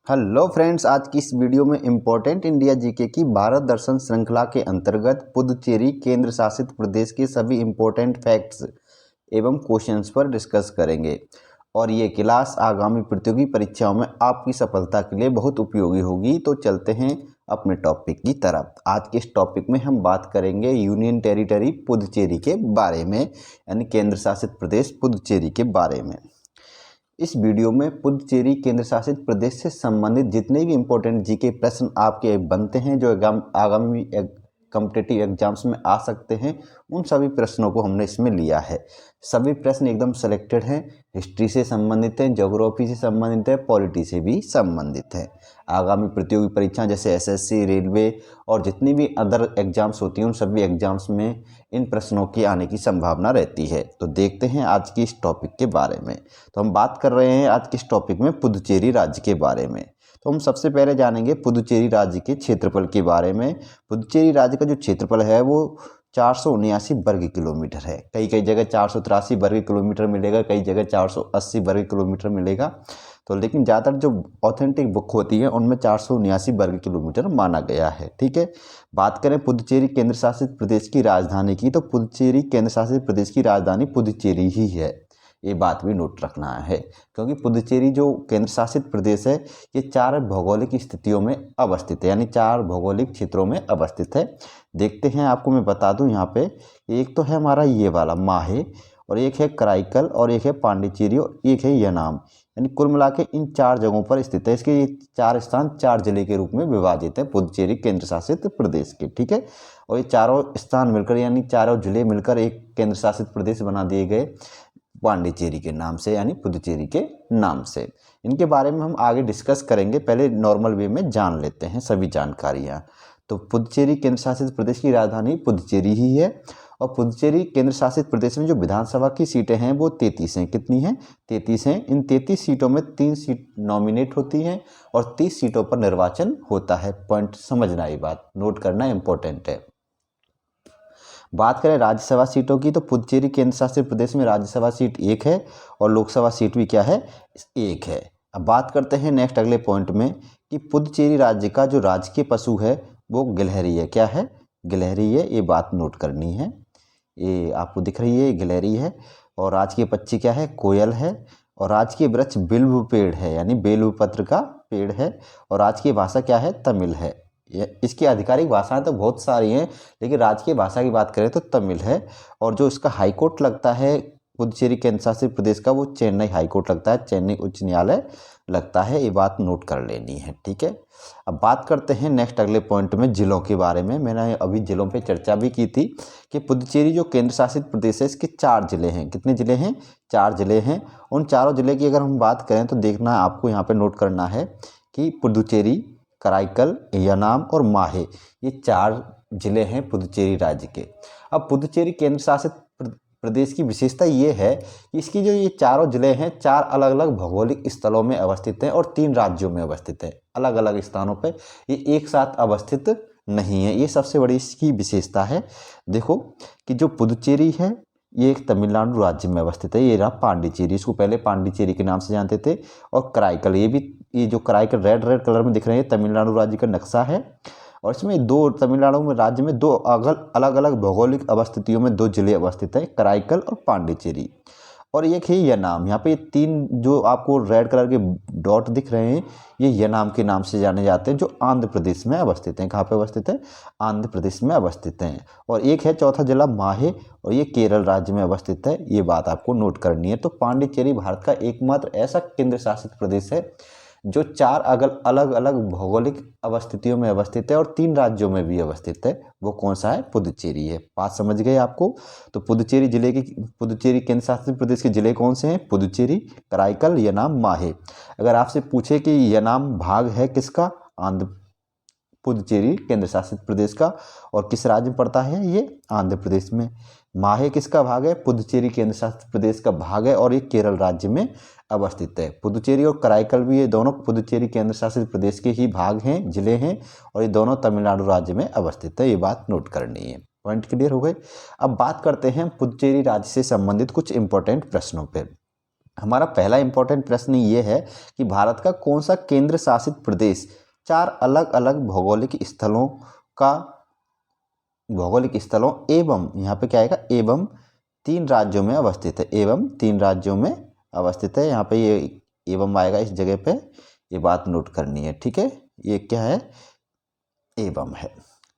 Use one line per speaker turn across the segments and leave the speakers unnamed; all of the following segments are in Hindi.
हेलो फ्रेंड्स, आज की इस वीडियो में इम्पोर्टेंट इंडिया जीके की भारत दर्शन श्रृंखला के अंतर्गत पुदुचेरी केंद्र शासित प्रदेश के सभी इम्पोर्टेंट फैक्ट्स एवं क्वेश्चंस पर डिस्कस करेंगे और ये क्लास आगामी प्रतियोगी परीक्षाओं में आपकी सफलता के लिए बहुत उपयोगी होगी। तो चलते हैं अपने टॉपिक की तरफ। आज के इस टॉपिक में हम बात करेंगे यूनियन टेरिटरी पुदुचेरी के बारे में, यानी केंद्र शासित प्रदेश पुदुचेरी के बारे में। इस वीडियो में पुदुचेरी केंद्र शासित प्रदेश से संबंधित जितने भी इम्पोर्टेंट जीके प्रश्न आपके बनते हैं जो आगामी कॉम्पिटिटिव एग्जाम्स में आ सकते हैं, उन सभी प्रश्नों को हमने इसमें लिया है। सभी प्रश्न एकदम सेलेक्टेड हैं, हिस्ट्री से संबंधित हैं, ज्योग्राफी से संबंधित है, पॉलिटी से भी संबंधित है। आगामी प्रतियोगी परीक्षा जैसे एसएससी, रेलवे और जितनी भी अदर एग्जाम्स होती हैं, उन सभी एग्जाम्स में इन प्रश्नों के आने की संभावना रहती है। तो देखते हैं आज की इस टॉपिक के बारे में। तो हम बात कर रहे हैं आज के इस टॉपिक में पुदुचेरी राज्य के बारे में। तो हम सबसे पहले जानेंगे पुदुचेरी राज्य के क्षेत्रफल के बारे में। पुदुचेरी राज्य का जो क्षेत्रफल है वो 479 वर्ग किलोमीटर है। कई कई जगह 483 वर्ग किलोमीटर मिलेगा, कई जगह 480 वर्ग किलोमीटर मिलेगा। तो लेकिन ज़्यादातर जो ऑथेंटिक बुक होती है उनमें 479 वर्ग किलोमीटर माना गया है। ठीक है, बात करें पुदुचेरी केंद्र शासित प्रदेश की राजधानी की, तो पुदुचेरी केंद्र शासित प्रदेश की राजधानी पुदुचेरी ही है। ये बात भी नोट रखना है, क्योंकि पुदुचेरी जो केंद्र शासित प्रदेश है ये 4 भौगोलिक स्थितियों में अवस्थित है, यानी 4 भौगोलिक क्षेत्रों में अवस्थित है। देखते हैं, आपको मैं बता दूं, यहाँ पे एक तो है हमारा ये वाला माहे, और एक है कराईकल, और एक है पांडिचेरी, और एक है यनाम। यानी कुल मिला के इन 4 जगहों पर स्थित है। इसके ये 4 स्थान 4 जिले के रूप में विभाजित है पुदुचेरी केंद्र शासित प्रदेश के। ठीक है, और ये चारों स्थान मिलकर यानी चारों जिले मिलकर एक केंद्र शासित प्रदेश बना दिए गए पांडिचेरी के नाम से, यानी पुदुचेरी के नाम से। इनके बारे में हम आगे डिस्कस करेंगे, पहले नॉर्मल वे में जान लेते हैं सभी जानकारियाँ। तो पुदुचेरी केंद्र शासित प्रदेश की राजधानी पुदुचेरी ही है, और पुदुचेरी केंद्र शासित प्रदेश में जो विधानसभा की सीटें हैं वो 33 हैं। कितनी हैं? 33 हैं। इन 33 सीटों में 3 सीट नॉमिनेट होती हैं और 30 सीटों पर निर्वाचन होता है। पॉइंट समझना, ये बात नोट करना इंपॉर्टेंट है। बात करें राज्यसभा सीटों की, तो पुदुचेरी केंद्र शासित प्रदेश में राज्यसभा सीट 1 है और लोकसभा सीट भी क्या है? 1 है। अब बात करते हैं नेक्स्ट अगले पॉइंट में कि पुदुचेरी राज्य का जो राजकीय पशु है वो गिलहरी है। क्या है? गिलहरी है। ये बात नोट करनी है। ये आपको दिख रही है, गिलहरी है। और राजकीय पक्षी क्या है? कोयल है। और राजकीय वृक्ष बिल्व पेड़ है, यानी बेलू पत्र का पेड़ है। और राजकीय भाषा क्या है? तमिल है। इसकी आधिकारिक भाषाएं तो बहुत सारी हैं, लेकिन राजकीय भाषा की बात करें तो तमिल है। और जो इसका हाई कोर्ट लगता है पुदुचेरी केंद्र शासित प्रदेश का, वो चेन्नई हाई कोर्ट लगता है, चेन्नई उच्च न्यायालय लगता है। ये बात नोट कर लेनी है। ठीक है, अब बात करते हैं नेक्स्ट अगले पॉइंट में जिलों के बारे में। मैंने अभी जिलों पे चर्चा भी की थी कि पुदुचेरी जो केंद्र शासित प्रदेश है इसके 4 जिले हैं। कितने जिले हैं? 4 जिले हैं। उन चारों जिले की अगर हम बात करें तो देखना, आपको यहाँ पे नोट करना है कि पुदुचेरी, कराईकल, यनाम और माहे, ये 4 जिले हैं पुदुचेरी राज्य के। अब पुदुचेरी केंद्र शासित प्रदेश की विशेषता ये है कि इसकी जो ये चारों जिले हैं 4 अलग अलग भौगोलिक स्थलों में अवस्थित हैं और 3 राज्यों में अवस्थित है। अलग अलग स्थानों पे ये एक साथ अवस्थित नहीं है। ये सबसे बड़ी इसकी विशेषता है। देखो कि जो पुदुचेरी है ये एक तमिलनाडु राज्य में अवस्थित है। ये रहा पांडिचेरी, इसको पहले पांडिचेरी के नाम से जानते थे। और कराईकल, ये जो कराईकल रेड रेड कलर में दिख रहे हैं तमिलनाडु राज्य का नक्शा है। और इसमें तमिलनाडु में राज्य में 2 अलग अलग भौगोलिक अवस्थितियों में 2 जिले अवस्थित हैं, कराईकल और पांडिचेरी। और एक है यनाम। यहाँ पे 3 जो आपको रेड कलर के डॉट दिख रहे हैं ये यनाम के नाम से जाने जाते हैं, जो आंध्र प्रदेश में अवस्थित हैं। कहाँ पे अवस्थित है? आंध्र प्रदेश में अवस्थित हैं। और एक है चौथा जिला माहे, और ये केरल राज्य में अवस्थित है। ये बात आपको नोट करनी है। तो पांडिचेरी भारत का एकमात्र ऐसा केंद्र शासित प्रदेश है जो 4 अलग अलग भौगोलिक अवस्थितियों में अवस्थित है और 3 राज्यों में भी अवस्थित है। वो कौन सा है? पुदुचेरी है। बात समझ गए आपको? तो पुदुचेरी केंद्र शासित प्रदेश के जिले कौन से हैं? पुदुचेरी, कराईकल, यनाम, माहे। अगर आपसे पूछे कि यनाम भाग है किसका? पुदुचेरी केंद्र शासित प्रदेश का। और किस राज्य में पड़ता है? ये आंध्र प्रदेश में। माहे किसका भाग है? पुदुचेरी केंद्र शासित प्रदेश का भाग है और ये केरल राज्य में अवस्थित है। पुदुचेरी और कराईकल भी ये दोनों पुदुचेरी केंद्र शासित प्रदेश के ही भाग हैं, जिले हैं, और ये दोनों तमिलनाडु राज्य में अवस्थित है। ये बात नोट करनी है। पॉइंट क्लियर हो गए? अब बात करते हैं पुदुचेरी राज्य से संबंधित कुछ इंपॉर्टेंट प्रश्नों पर। हमारा पहला इंपॉर्टेंट प्रश्न ये है कि भारत का कौन सा केंद्र शासित प्रदेश 4 अलग अलग भौगोलिक स्थलों एवं यहाँ पे क्या आएगा एवं 3 राज्यों में अवस्थित है, एवं 3 राज्यों में अवस्थित है। यहाँ पे ये एवं आएगा, इस जगह पे ये बात नोट करनी है, ठीक है। ये क्या है, एवं है।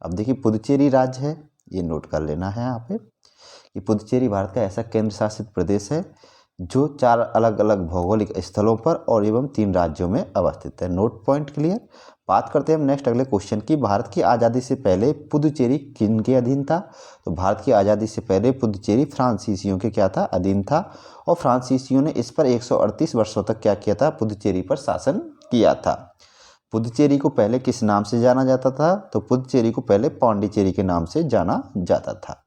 अब देखिए पुदुचेरी राज्य है, ये नोट कर लेना है यहाँ पे कि पुदुचेरी भारत का ऐसा केंद्र शासित प्रदेश है जो 4 अलग अलग भौगोलिक स्थलों पर और एवं 3 राज्यों में अवस्थित है। Note point clear. बात करते हैं हम नेक्स्ट अगले क्वेश्चन की। भारत की आज़ादी से पहले पुदुचेरी किन के अधीन था? तो भारत की आज़ादी से पहले पुदुचेरी फ्रांसीसियों के क्या था, अधीन था। और फ्रांसीसियों ने इस पर 138 वर्षों तक क्या किया था, पुदुचेरी पर शासन किया था। पुदुचेरी को पहले किस नाम से जाना जाता था? तो पुदुचेरी को पहले पांडिचेरी के नाम से जाना जाता था।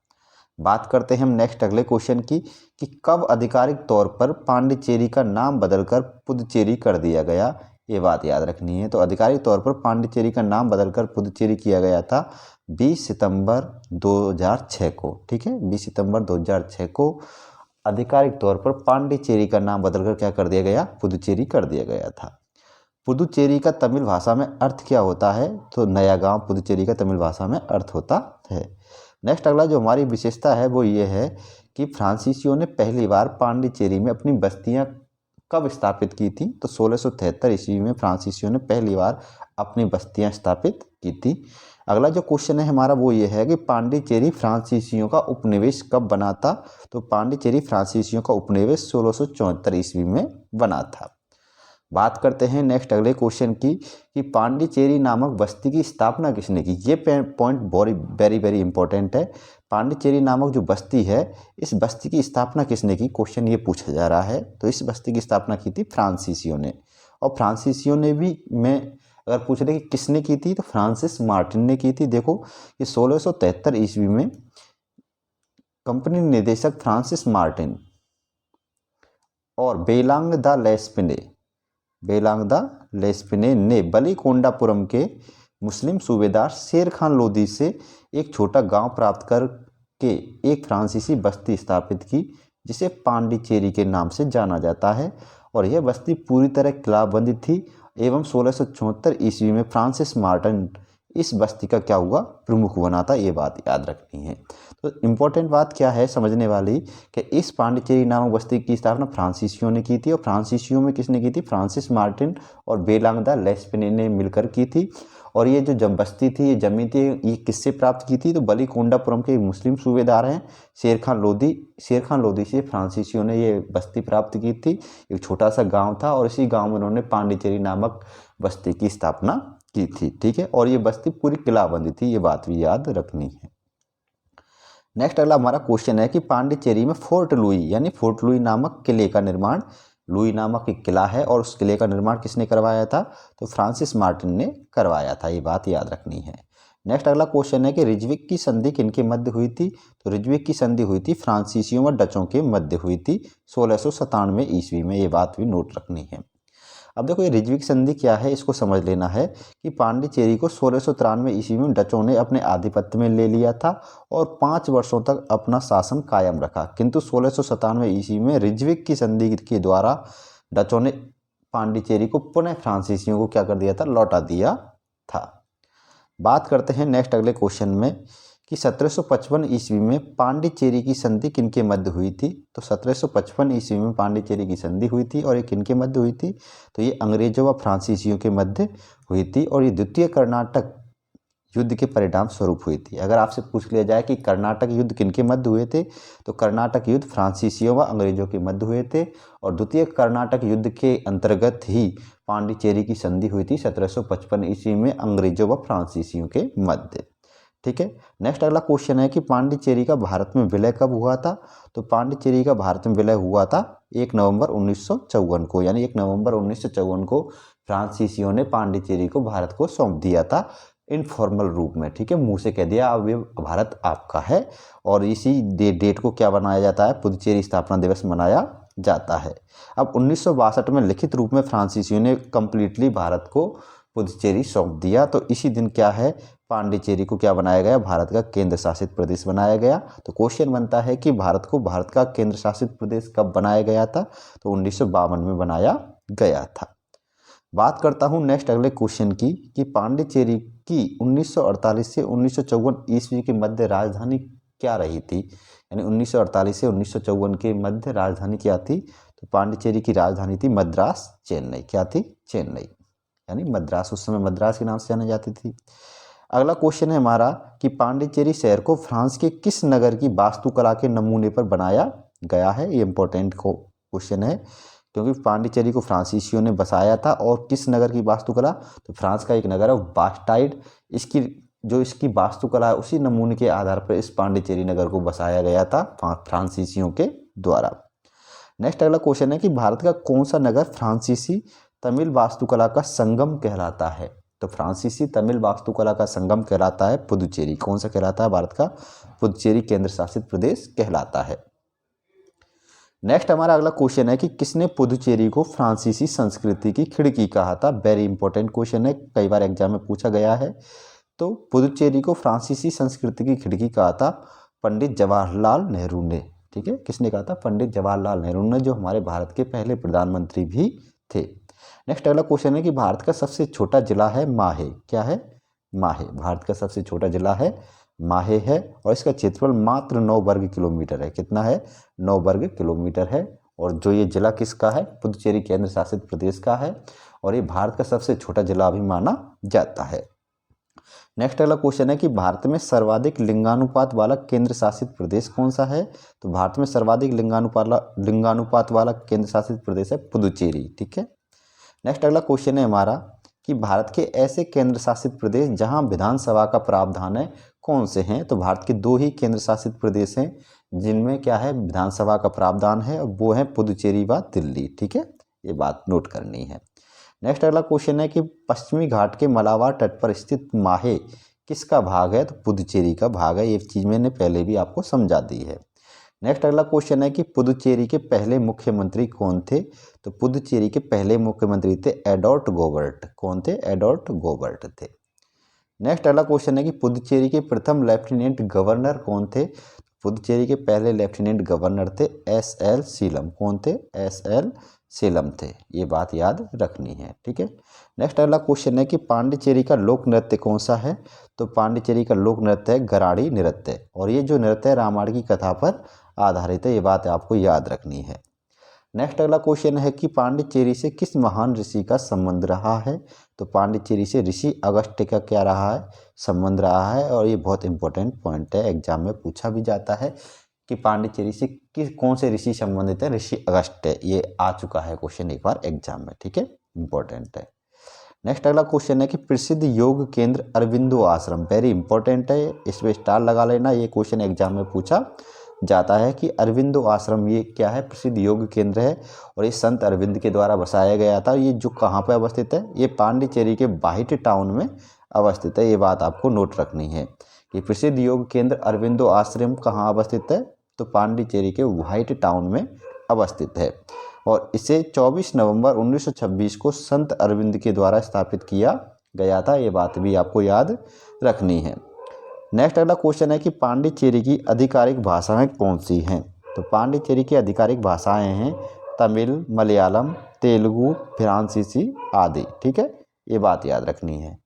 बात करते हैं हम नेक्स्ट अगले क्वेश्चन की कि कब आधिकारिक तौर पर पांडिचेरी का नाम बदलकर पुदुचेरी कर दिया गया? ये बात याद रखनी है। तो आधिकारिक तौर पर पांडिचेरी का नाम बदलकर पुदुचेरी किया गया था 20 सितंबर 2006 को, ठीक है। 20 सितंबर 2006 को आधिकारिक तौर पर पांडिचेरी का नाम बदलकर क्या कर दिया गया, पुदुचेरी कर दिया गया था। पुदुचेरी का तमिल भाषा में अर्थ क्या होता है? तो नया गांव पुदुचेरी का तमिल भाषा में अर्थ होता है। नेक्स्ट अगला जो हमारी विशेषता है वो ये है कि फ्रांसीसियों ने पहली बार पांडिचेरी में अपनी बस्तियां कब स्थापित की थी? तो 1673 ईस्वी में फ्रांसीसियों ने पहली बार अपनी बस्तियां स्थापित की थी। अगला जो क्वेश्चन है हमारा वो ये है कि पांडिचेरी फ्रांसीसियों का उपनिवेश कब बना था? तो पांडिचेरी फ्रांसीसियों का उपनिवेश 1674 ईस्वी में बना था। बात करते हैं नेक्स्ट अगले क्वेश्चन की कि पांडिचेरी नामक बस्ती की स्थापना किसने की? ये पॉइंट वेरी वेरी इंपॉर्टेंट है। पांडिचेरी नामक जो बस्ती है, इस बस्ती की स्थापना किसने की, क्वेश्चन ये पूछा जा रहा है। तो इस बस्ती की स्थापना की थी फ्रांसीसियों ने। और फ्रांसीसियों ने भी, मैं अगर पूछ रहे कि किसने की थी, तो फ्रांसिस मार्टिन ने की थी। देखो ये 1673 ईस्वी में कंपनी निदेशक फ्रांसिस मार्टिन और बेलांग द लेस्पिने ने बलिकोंडापुरम के मुस्लिम सूबेदार शेर खान लोदी से एक छोटा गांव प्राप्त करके एक फ्रांसीसी बस्ती स्थापित की जिसे पांडिचेरी के नाम से जाना जाता है। और यह बस्ती पूरी तरह किलाबंदी थी एवं 1674 ईस्वी में फ्रांसिस मार्टिन इस बस्ती का क्या हुआ, प्रमुख बना था। ये बात याद रखनी है। तो इम्पोर्टेंट बात क्या है समझने वाली कि इस पांडिचेरी नामक बस्ती की स्थापना फ्रांसीसियों ने की थी। और फ्रांसीसियों में किसने की थी, फ्रांसिस मार्टिन और बेलांग द लेस्पिने ने मिलकर की थी। और ये जो बस्ती थी, ये जमीन थी, ये किससे प्राप्त की थी? तो बलिकोंडापुरम के मुस्लिम सूबेदार हैं शेर खान लोदी से फ्रांसीसियों ने ये बस्ती प्राप्त की थी। एक छोटा सा गाँव था और इसी गाँव में उन्होंने पांडिचेरी नामक बस्ती की स्थापना की थी, ठीक है। और ये बस्ती पूरी किलाबंदी थी, ये बात भी याद रखनी है। नेक्स्ट अगला हमारा क्वेश्चन है कि पांडिचेरी में फोर्ट लुई यानी फोर्ट लुई नामक किले का निर्माण, लुई नामक एक किला है और उस किले का निर्माण किसने करवाया था? तो फ्रांसिस मार्टिन ने करवाया था, ये बात याद रखनी है। नेक्स्ट अगला क्वेश्चन है कि रिजविक की संधि किनके मध्य हुई थी? तो रिजविक की संधि हुई थी फ्रांसीसियों व डचों के मध्य हुई थी 1697 ईस्वी में, ये बात भी नोट रखनी है। अब देखो ये रिजविक संधि क्या है, इसको समझ लेना है कि पांडिचेरी को 1693 ईस्वी में डचों ने अपने आधिपत्य में ले लिया था और 5 वर्षों तक अपना शासन कायम रखा। किंतु 1697 ईस्वी में रिजविक की संधि के द्वारा डचों ने पांडिचेरी को पुनः फ्रांसीसियों को क्या कर दिया था, लौटा दिया था। बात करते हैं नेक्स्ट अगले क्वेश्चन में कि 1755 ईस्वी में पांडिचेरी की संधि किनके मध्य हुई थी? तो 1755 ईस्वी में पांडिचेरी की संधि हुई थी और ये किनके मध्य हुई थी? तो ये अंग्रेजों व फ्रांसीसियों के मध्य हुई थी और ये द्वितीय कर्नाटक युद्ध के परिणाम स्वरूप हुई थी। अगर आपसे पूछ लिया जाए कि कर्नाटक युद्ध किनके मध्य हुए थे, तो कर्नाटक युद्ध फ्रांसीसियों व अंग्रेजों के मध्य हुए थे और द्वितीय कर्नाटक युद्ध के अंतर्गत ही पांडिचेरी की संधि हुई थी 1755 ईस्वी में अंग्रेजों व फ्रांसीसियों के मध्य, ठीक है। नेक्स्ट अगला क्वेश्चन है कि पांडिचेरी का भारत में विलय कब हुआ था? तो पांडिचेरी का भारत में विलय हुआ था 1 नवंबर 1954 को, यानी 1 नवंबर 1954 को फ्रांसीसियों ने पांडिचेरी को भारत को सौंप दिया था इनफॉर्मल रूप में, ठीक है। मुंह से कह दिया अब ये भारत आपका है। और इसी डेट को क्या बनाया जाता है, पुदुचेरी स्थापना दिवस मनाया जाता है। अब 1962 में लिखित रूप में फ्रांसीसियों ने कंप्लीटली भारत को पुदुचेरी सौंप दिया। तो इसी दिन क्या है, पांडिचेरी को क्या बनाया गया, भारत का केंद्र शासित प्रदेश बनाया गया। तो क्वेश्चन बनता है कि भारत को भारत का केंद्र शासित प्रदेश कब बनाया गया था, तो 1952 में बनाया गया था। बात करता हूँ नेक्स्ट अगले क्वेश्चन की कि पांडिचेरी की 1948 से 1954 ईस्वी की मध्य राजधानी क्या रही थी, यानी 1948 से 1954 के मध्य राजधानी क्या थी, तो पांडिचेरी की राजधानी थी मद्रास चेन्नई। क्या थी, चेन्नई, यानी मद्रास, उस समय मद्रास के नाम से जानी जाती थी। अगला क्वेश्चन है हमारा कि पांडिचेरी शहर को फ्रांस के किस नगर की वास्तुकला के नमूने पर बनाया गया है। ये इंपॉर्टेंट क्वेश्चन है क्योंकि पांडिचेरी को फ्रांसीसियों ने बसाया था, और किस नगर की वास्तुकला, तो फ्रांस का एक नगर है बास्टाइड, इसकी वास्तुकला है उसी नमूने के आधार पर इस पांडिचेरी नगर को बसाया गया था फ्रांसीसियों के द्वारा। नेक्स्ट अगला क्वेश्चन है कि भारत का कौन सा नगर फ्रांसीसी तमिल वास्तुकला का संगम कहलाता है, तो फ्रांसीसी तमिल वास्तुकला का संगम कहलाता है पुदुचेरी। कौन सा कहलाता है, भारत का पुदुचेरी केंद्र शासित प्रदेश कहलाता है। नेक्स्ट हमारा अगला क्वेश्चन है कि किसने पुदुचेरी को फ्रांसीसी संस्कृति की खिड़की कहा था। वेरी इंपॉर्टेंट क्वेश्चन है, कई बार एग्जाम में पूछा गया है। तो पुदुचेरी को फ्रांसीसी संस्कृति की खिड़की कहा था पंडित जवाहरलाल नेहरू ने। ठीक है, किसने कहा था, पंडित जवाहरलाल नेहरू ने, जो हमारे भारत के पहले प्रधानमंत्री भी थे। नेक्स्ट अगला क्वेश्चन है कि भारत का सबसे छोटा जिला है माहे। क्या है, माहे, भारत का सबसे छोटा जिला है माहे है, और इसका क्षेत्रफल मात्र 9 वर्ग किलोमीटर है। कितना है, 9 वर्ग किलोमीटर है। और जो ये जिला किसका है, पुदुचेरी केंद्र शासित प्रदेश का है, और ये भारत का सबसे छोटा जिला भी माना जाता है। नेक्स्ट अगला क्वेश्चन है कि भारत में सर्वाधिक लिंगानुपात वाला केंद्र शासित प्रदेश कौन सा है, तो भारत में सर्वाधिक लिंगानुपात वाला केंद्र शासित प्रदेश है पुदुचेरी। ठीक है। नेक्स्ट अगला क्वेश्चन है हमारा कि भारत के ऐसे केंद्र शासित प्रदेश जहां विधानसभा का प्रावधान है कौन से हैं, तो भारत के 2 ही केंद्र शासित प्रदेश हैं जिनमें क्या है, विधानसभा का प्रावधान है, और वो है पुदुचेरी व दिल्ली। ठीक है, ये बात नोट करनी है। नेक्स्ट अगला क्वेश्चन है कि पश्चिमी घाट के मलाबार तट पर स्थित माहे किसका भाग है, तो पुदुचेरी का भाग है। ये चीज़ मैंने पहले भी आपको समझा दी है। नेक्स्ट अगला क्वेश्चन है कि पुदुचेरी के पहले मुख्यमंत्री कौन थे, तो पुदुचेरी के पहले मुख्यमंत्री थे एडवर्ड गोबर्ट। कौन थे, एडवर्ड गोबर्ट थे। नेक्स्ट अगला क्वेश्चन है कि पुदुचेरी के प्रथम लेफ्टिनेंट गवर्नर कौन थे, पुदुचेरी के पहले लेफ्टिनेंट गवर्नर थे एस.एल. सीलम। कौन थे, एस.एल. सीलम थे। ये बात याद रखनी है। ठीक है। नेक्स्ट अगला क्वेश्चन है कि पांडिचेरी का लोक नृत्य कौन सा है, तो पांडिचेरी का लोक नृत्य है गराड़ी नृत्य, और ये जो नृत्य है रामायण की कथा पर आधारित है। ये बात आपको याद रखनी है। नेक्स्ट अगला क्वेश्चन है कि पांडिचेरी से किस महान ऋषि का संबंध रहा है, तो पांडिचेरी से ऋषि अगस्त्य का क्या रहा है, संबंध रहा है। और ये बहुत इंपॉर्टेंट पॉइंट है, एग्जाम में पूछा भी जाता है कि पांडिचेरी से कौन से ऋषि संबंधित है, ऋषि अगस्त्य। ये आ चुका है क्वेश्चन एक बार एग्जाम में। ठीक है, इंपॉर्टेंट है। नेक्स्ट अगला क्वेश्चन है कि प्रसिद्ध योग केंद्र अरविंदो आश्रम। वेरी इंपॉर्टेंट है, इस पर स्टार लगा लेना। ये क्वेश्चन एग्जाम में पूछा जाता है कि अरविंदो आश्रम ये क्या है, प्रसिद्ध योग केंद्र है, और ये संत अरविंद के द्वारा बसाया गया था। ये जो कहाँ पर अवस्थित है, ये पांडिचेरी के बाहिट टाउन में अवस्थित है। ये बात आपको नोट रखनी है कि प्रसिद्ध योग केंद्र अरविंदो आश्रम कहाँ अवस्थित है, तो पांडिचेरी के व्हाइट टाउन में अवस्थित है, और इसे 24 नवंबर 1926 को संत अरविंद के द्वारा स्थापित किया गया था। ये बात भी आपको याद रखनी है। नेक्स्ट अगला क्वेश्चन है कि पांडिचेरी की आधिकारिक भाषाएं कौन सी हैं, तो पांडिचेरी की आधिकारिक भाषाएं हैं तमिल, मलयालम, तेलुगु, फ्रांसीसी आदि। ठीक है, ये बात याद रखनी है।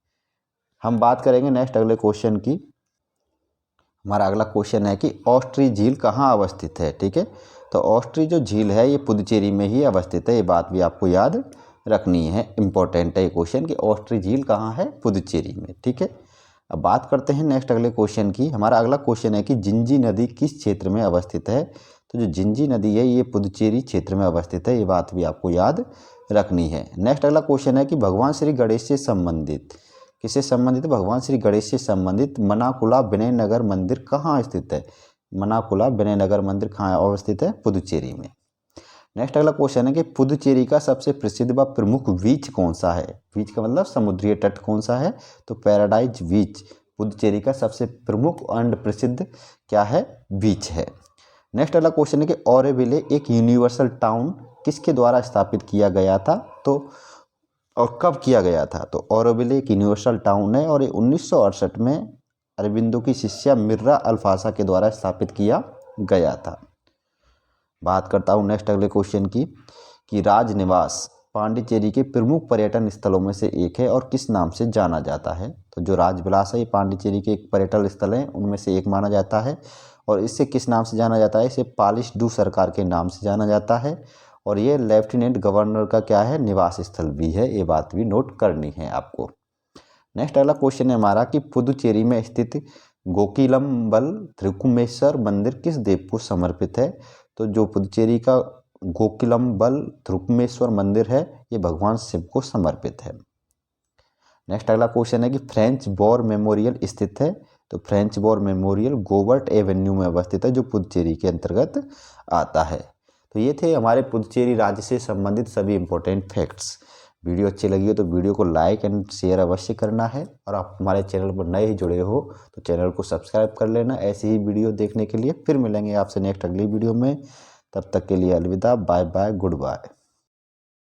हम बात करेंगे नेक्स्ट अगले क्वेश्चन की। हमारा अगला क्वेश्चन है कि ऑस्ट्री झील कहाँ अवस्थित है। ठीक है, तो ऑस्ट्री जो झील है ये पुदुचेरी में ही अवस्थित है। ये बात भी आपको याद रखनी है, इंपॉर्टेंट है ये क्वेश्चन कि ऑस्ट्री झील कहाँ है, पुदुचेरी में। ठीक है, अब बात करते हैं नेक्स्ट अगले क्वेश्चन की। हमारा अगला क्वेश्चन है कि जिंजी नदी किस क्षेत्र में अवस्थित है, तो जो जिंजी नदी है ये पुदुचेरी क्षेत्र में अवस्थित है। ये बात भी आपको याद रखनी है। नेक्स्ट अगला क्वेश्चन है कि भगवान श्री गणेश से संबंधित, किससे संबंधित, भगवान श्री गणेश से संबंधित मनाकुला विनयनगर मंदिर कहाँ स्थित है, मनाकुला विनयनगर मंदिर कहाँ अवस्थित है, पुदुचेरी में। नेक्स्ट अगला क्वेश्चन है कि पुदुचेरी का सबसे प्रसिद्ध व प्रमुख बीच कौन सा है, बीच का मतलब समुद्री तट कौन सा है, तो पैराडाइज बीच पुदुचेरी का सबसे प्रमुख एंड प्रसिद्ध क्या है, बीच है। नेक्स्ट अगला क्वेश्चन है कि ऑरोविले एक यूनिवर्सल टाउन किसके द्वारा स्थापित किया गया था, तो और कब किया गया था? तो ऑरोविले एक यूनिवर्सल टाउन है और ये 1968 में अरबिंदो की शिष्या मिर्रा अल्फासा के द्वारा स्थापित किया गया था। बात करता हूँ नेक्स्ट अगले क्वेश्चन की कि राजनिवास पांडिचेरी के प्रमुख पर्यटन स्थलों में से एक है और किस नाम से जाना जाता है? तो जो राजविलास है ये पांडिचेरी के एक पर्यटन स्थल है उनमें से एक माना जाता है और इससे किस नाम से जाना जाता है? इसे पालिश डू सरकार के नाम से जाना जाता है और ये लेफ्टिनेंट गवर्नर का क्या है, निवास स्थल भी है। ये बात भी नोट करनी है आपको। नेक्स्ट अगला क्वेश्चन है हमारा कि पुदुचेरी में स्थित गोकिलम्बल त्रिकुमेश्वर मंदिर किस देव को समर्पित है? तो जो पुदुचेरी का गोकिलम्बल त्रिकुमेश्वर मंदिर है ये भगवान शिव को समर्पित है। नेक्स्ट अगला क्वेश्चन है कि फ्रेंच वॉर मेमोरियल स्थित है? तो फ्रेंच वॉर मेमोरियल गोवर्ट एवेन्यू में अवस्थित है जो पुदुचेरी के अंतर्गत आता है। तो ये थे हमारे पुदुचेरी राज्य से संबंधित सभी इंपॉर्टेंट फैक्ट्स। वीडियो अच्छी लगी हो तो वीडियो को लाइक एंड शेयर अवश्य करना है और आप हमारे चैनल पर नए ही जुड़े हो तो चैनल को सब्सक्राइब कर लेना ऐसी ही वीडियो देखने के लिए। फिर मिलेंगे आपसे नेक्स्ट अगली वीडियो में, तब तक के लिए अलविदा, बाय बाय, गुड बाय।